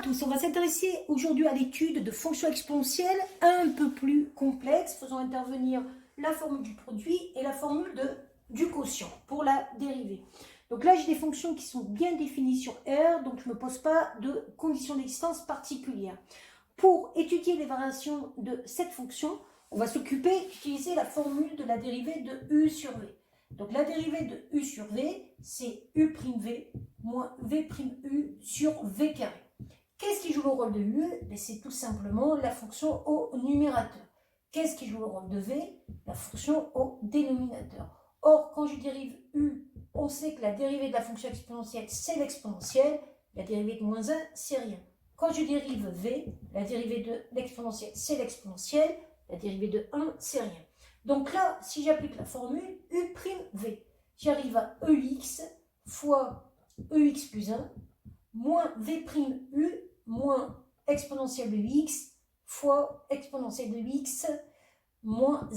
tous, on va s'intéresser aujourd'hui à l'étude de fonctions exponentielles un peu plus complexes, faisant intervenir la formule du produit et la formule du quotient pour la dérivée. Donc là, j'ai des fonctions qui sont bien définies sur R, donc je ne me pose pas de conditions d'existence particulières. Pour étudier les variations de cette fonction, on va s'occuper d'utiliser la formule de la dérivée de U sur V. Donc la dérivée de U sur V, c'est U'V moins V'U sur V carré. Qu'est-ce qui joue le rôle de U? C'est tout simplement la fonction au numérateur. Qu'est-ce qui joue le rôle de V? La fonction au dénominateur. Or, quand je dérive U, on sait que la dérivée de la fonction exponentielle, c'est l'exponentielle. La dérivée de moins 1, c'est rien. Quand je dérive V, la dérivée de l'exponentielle, c'est l'exponentielle. La dérivée de 1, c'est rien. Donc là, si j'applique la formule U'V, j'arrive à EX fois EX plus 1 moins V'U moins exponentielle de x fois exponentielle de x moins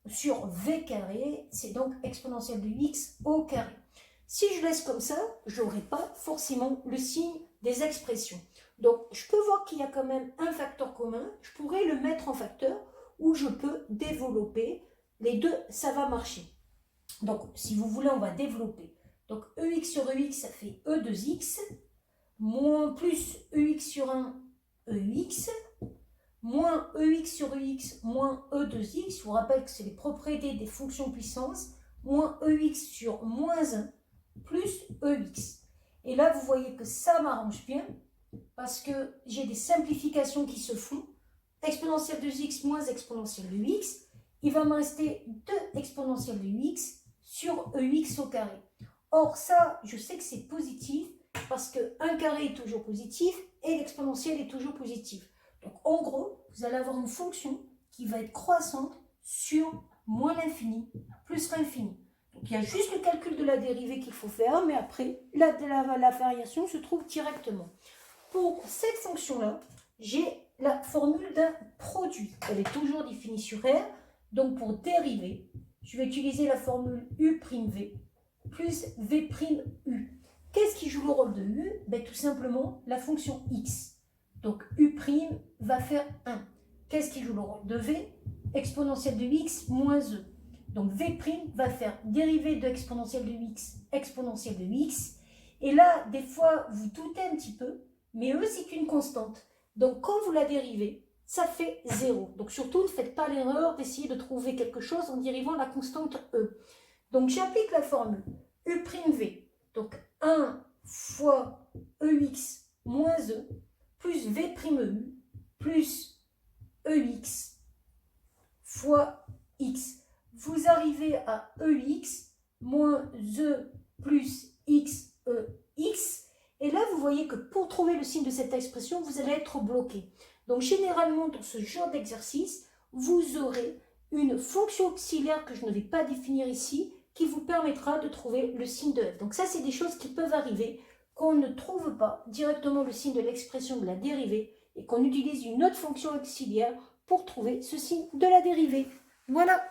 1 sur V carré, c'est donc exponentielle de x au carré. Si je laisse comme ça, je n'aurai pas forcément le signe des expressions. Donc, je peux voir qu'il y a quand même un facteur commun. Je pourrais le mettre en facteur ou je peux développer. Les deux, ça va marcher. Donc, si vous voulez, on va développer. Donc, EX sur EX, ça fait E2X, moins plus EX sur 1, EX, moins EX sur EX, moins E2X. Je vous rappelle que c'est les propriétés des fonctions puissance, moins EX sur moins 1, plus EX. Et là, vous voyez que ça m'arrange bien, parce que j'ai des simplifications qui se font. Exponentielle de x moins exponentielle de x, il va me rester 2 exponentielles de x sur EX au carré. Or, ça, je sais que c'est positif, parce que 1 carré est toujours positif et l'exponentielle est toujours positive. Donc, en gros, vous allez avoir une fonction qui va être croissante sur moins l'infini plus l'infini. Donc, il y a juste le calcul de la dérivée qu'il faut faire, mais après, la variation se trouve directement. Pour cette fonction-là, j'ai la formule d'un produit. Elle est toujours définie sur R. Donc, pour dériver, je vais utiliser la formule U'V plus V'U. Qu'est-ce qui joue le rôle de U? Tout simplement la fonction x. Donc U' va faire 1. Qu'est-ce qui joue le rôle de V? Exponentielle de x moins E. Donc V' va faire dérivée de exponentielle de x, exponentielle de x. Et là, des fois, vous doutez un petit peu, mais E, c'est une constante. Donc quand vous la dérivez, ça fait 0. Donc surtout, ne faites pas l'erreur d'essayer de trouver quelque chose en dérivant la constante E. Donc j'applique la formule U'V. Donc 1 fois EX moins E plus V'U plus EX fois X. Vous arrivez à EX moins E plus XEX. Et là, vous voyez que pour trouver le signe de cette expression, vous allez être bloqué. Donc généralement, dans ce genre d'exercice, vous aurez une fonction auxiliaire que je ne vais pas définir ici, qui vous permettra de trouver le signe de f. Donc ça, c'est des choses qui peuvent arriver, qu'on ne trouve pas directement le signe de l'expression de la dérivée et qu'on utilise une autre fonction auxiliaire pour trouver ce signe de la dérivée. Voilà.